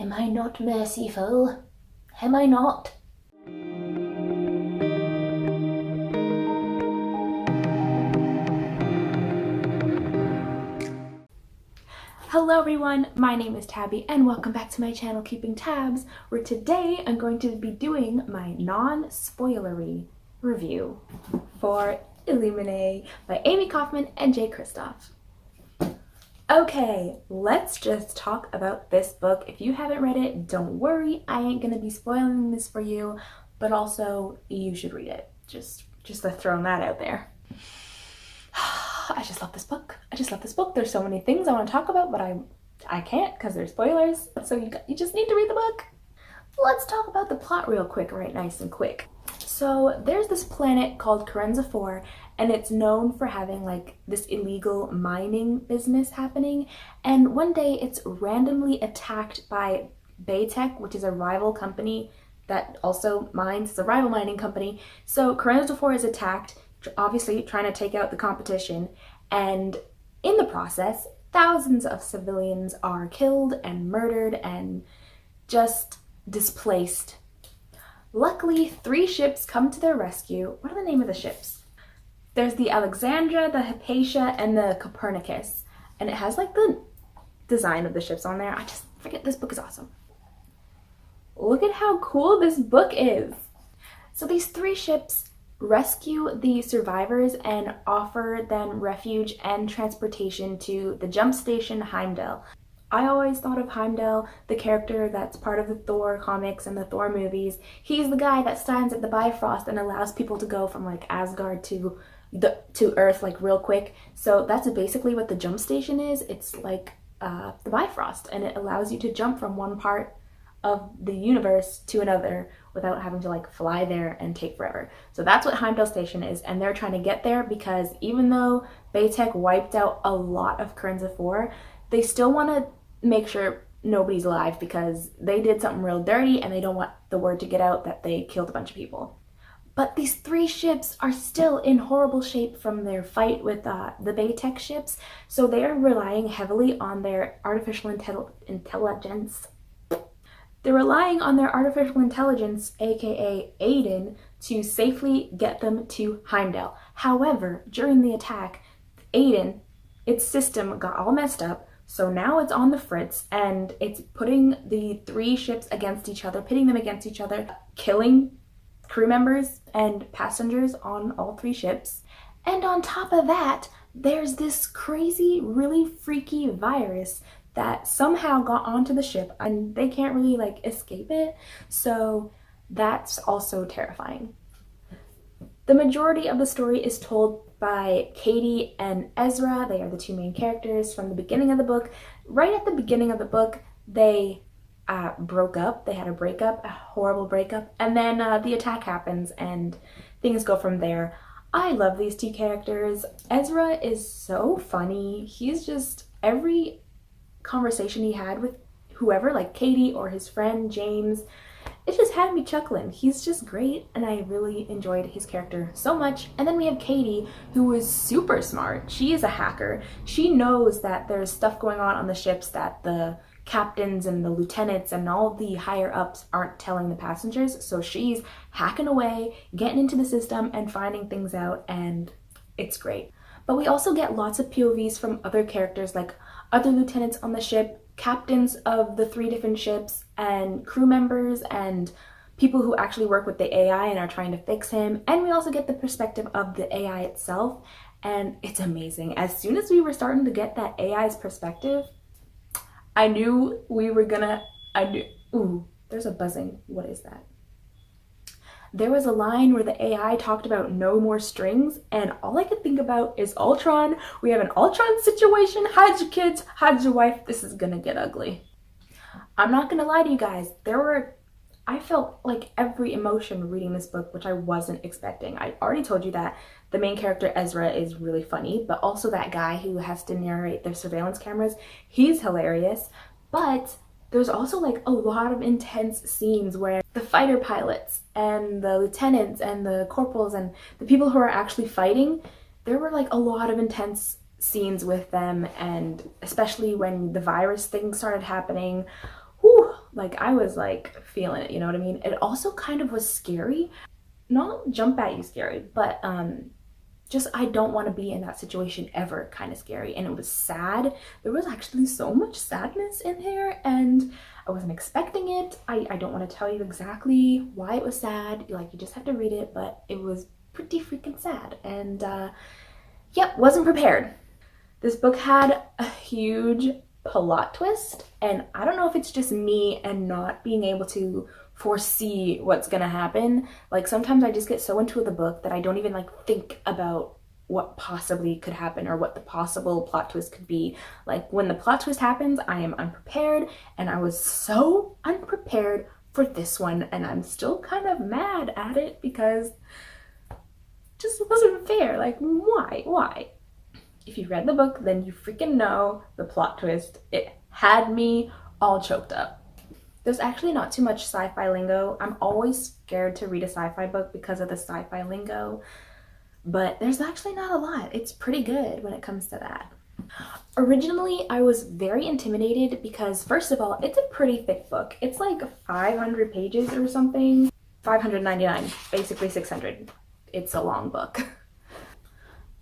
Am I not merciful? Am I not? Hello everyone, my name is Tabby and welcome back to my channel Keeping Tabs, where today I'm going to be doing my non-spoilery review for Illuminae by Amy Kaufman and Jay Kristoff. Okay, let's just talk about this book. If you haven't read it, don't worry, I ain't gonna be spoiling this for you, but also you should read it. Just throwing that out there. I just love this book. I just love this book. There's so many things I want to talk about, but I can't because there's spoilers. So you just need to read the book. Let's talk about the plot real quick, right? Nice and quick. So there's this planet called Carenza 4, and it's known for having like this illegal mining business happening. And one day it's randomly attacked by Baytech, which is a rival company that also mines. It's a rival mining company. So Carenza 4 is attacked, obviously trying to take out the competition, and in the process thousands of civilians are killed and murdered and just displaced. Luckily 3 ships come to their rescue. What are the name of the ships? There's the Alexandra, the Hypatia, and the Copernicus, and it has like the design of the ships on there. I just forget, this book is awesome. Look at how cool this book is. So these 3 ships rescue the survivors and offer them refuge and transportation to the jump station Heimdall. I always thought of Heimdall, the character that's part of the Thor comics and the Thor movies. He's the guy that stands at the Bifrost and allows people to go from like Asgard to Earth like real quick. So that's basically what the jump station is. It's like the Bifrost, and it allows you to jump from one part of the universe to another without having to like fly there and take forever. So that's what Heimdall Station is, and they're trying to get there because even though Baytech wiped out a lot of Carenza 4, they still want to make sure nobody's alive because they did something real dirty and they don't want the word to get out that they killed a bunch of people. But these 3 ships are still in horrible shape from their fight with the Baytech ships, so they're relying heavily on their artificial intelligence. They're relying on their artificial intelligence, aka Aiden, to safely get them to Heimdall. However, during the attack, Aiden, its system got all messed up, so now it's on the fritz, and it's putting the 3 ships against each other, pitting them against each other, killing crew members and passengers on all 3 ships. And on top of that, there's this crazy, really freaky virus that somehow got onto the ship and they can't really like escape it, so that's also terrifying. The majority of the story is told by Katie and Ezra. They are the 2 main characters from the beginning of the book. Right at the beginning of the book, they broke up. They had a breakup, a horrible breakup, and then the attack happens and things go from there. I love these 2 characters. Ezra is so funny. He's just, every conversation he had with whoever, like Katie or his friend James, it just had me chuckling. He's just great, and I really enjoyed his character so much. And then we have Katie, who is super smart. She is a hacker. She knows that there's stuff going on the ships that the captains and the lieutenants and all the higher ups aren't telling the passengers, so she's hacking away, getting into the system and finding things out, and it's great. But we also get lots of POVs from other characters, like other lieutenants on the ship, captains of the 3 different ships, and crew members, and people who actually work with the AI and are trying to fix him. And we also get the perspective of the AI itself, and it's amazing. As soon as we were starting to get that AI's perspective, I knew we were gonna, ooh, there's a buzzing. What is that? There was a line where the AI talked about no more strings, and all I could think about is Ultron. We have an Ultron situation. Hide your kids, hide your wife. This is gonna get ugly. I'm not gonna lie to you guys. I felt like every emotion reading this book, which I wasn't expecting. I already told you that the main character Ezra is really funny, but also that guy who has to narrate their surveillance cameras, he's hilarious. But there's also like a lot of intense scenes where the fighter pilots and the lieutenants and the corporals and the people who are actually fighting, there were like a lot of intense scenes with them, and especially when the virus thing started happening, whew, like I was like feeling it, you know what I mean? It also kind of was scary. Not jump at you scary, but just I don't want to be in that situation ever kind of scary. And it was sad. There was actually so much sadness in here and I wasn't expecting it. I don't want to tell you exactly why it was sad. Like, you just have to read it, but it was pretty freaking sad. And yep, wasn't prepared. This book had a huge plot twist, and I don't know if it's just me and not being able to foresee what's gonna happen. Like, sometimes I just get so into the book that I don't even like think about what possibly could happen or what the possible plot twist could be. Like, when the plot twist happens, I am unprepared, and I was so unprepared for this one, and I'm still kind of mad at it because it just wasn't fair. Like, why? If you read the book, then you freaking know the plot twist. It had me all choked up. There's actually not too much sci-fi lingo. I'm always scared to read a sci-fi book because of the sci-fi lingo, but there's actually not a lot. It's pretty good when it comes to that. Originally, I was very intimidated because, first of all, it's a pretty thick book. It's like 500 pages or something. 599, basically 600. It's a long book.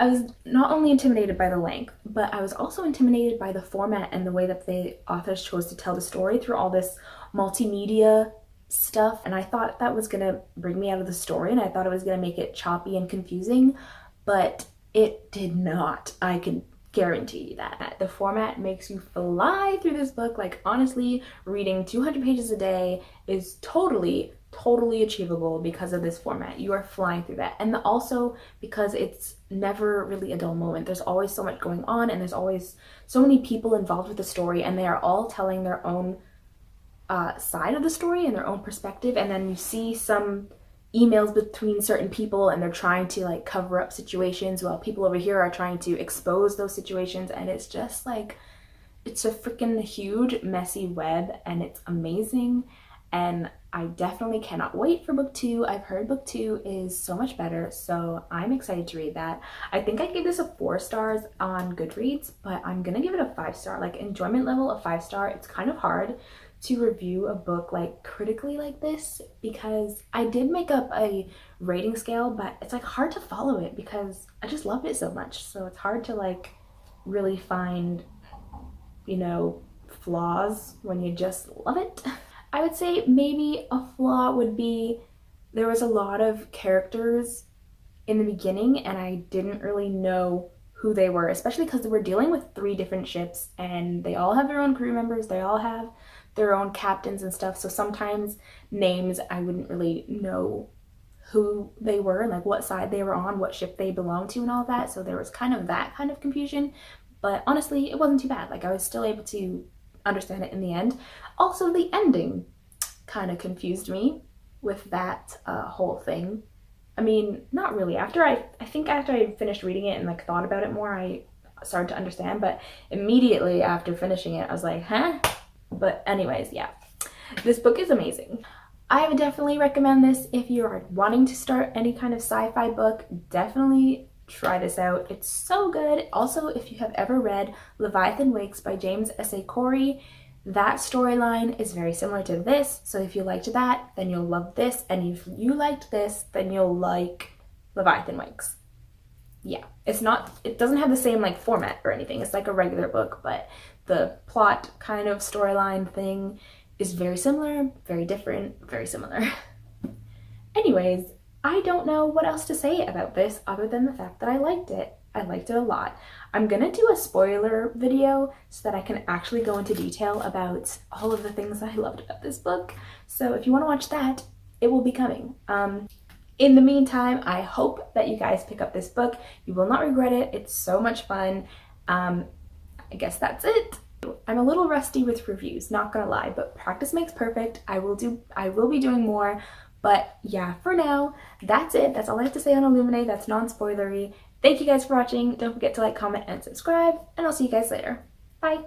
I was not only intimidated by the length, but I was also intimidated by the format and the way that the authors chose to tell the story through all this multimedia stuff. And I thought that was gonna bring me out of the story, and I thought it was gonna make it choppy and confusing, but it did not. I can guarantee you that. The format makes you fly through this book. Like, honestly, reading 200 pages a day is totally achievable because of this format. You are flying through that. And also because it's never really a dull moment. There's always so much going on, and there's always so many people involved with the story, and they are all telling their own side of the story and their own perspective. And then you see some emails between certain people, and they're trying to like cover up situations while people over here are trying to expose those situations. And it's just like, it's a freaking huge messy web, and it's amazing. And I definitely cannot wait for book 2. I've heard book 2 is so much better, so I'm excited to read that. I think I gave this a 4 stars on Goodreads, but I'm gonna give it a 5 star. Like, enjoyment level of 5 star. It's kind of hard to review a book like critically like this because I did make up a rating scale, but it's like hard to follow it because I just loved it so much. So it's hard to like really find, you know, flaws when you just love it. I would say maybe a flaw would be there was a lot of characters in the beginning and I didn't really know who they were, especially because we're dealing with 3 different ships and they all have their own crew members, they all have their own captains and stuff. So sometimes names I wouldn't really know who they were and like what side they were on, what ship they belonged to and all that. So there was kind of that kind of confusion, but honestly it wasn't too bad. Like, I was still able to understand it in the end. Also, the ending kind of confused me with that whole thing. I mean, not really. I think after I finished reading it and like thought about it more, I started to understand, but immediately after finishing it I was like, huh? But anyways, yeah, this book is amazing. I would definitely recommend this if you are wanting to start any kind of sci-fi book. Definitely try this out. It's so good. Also, if you have ever read Leviathan Wakes by James S.A. Corey, that storyline is very similar to this. So if you liked that, then you'll love this. And if you liked this, then you'll like Leviathan Wakes. Yeah, it doesn't have the same like format or anything. It's like a regular book, but the plot kind of storyline thing is very similar, very different, very similar. Anyways, I don't know what else to say about this other than the fact that I liked it. I liked it a lot. I'm gonna do a spoiler video so that I can actually go into detail about all of the things that I loved about this book. So if you want to watch that, it will be coming. In the meantime, I hope that you guys pick up this book. You will not regret it. It's so much fun. I guess that's it. I'm a little rusty with reviews, not gonna lie, but practice makes perfect. I will be doing more. But yeah, for now, that's it. That's all I have to say on Illuminae. That's non-spoilery. Thank you guys for watching. Don't forget to like, comment, and subscribe, and I'll see you guys later. Bye!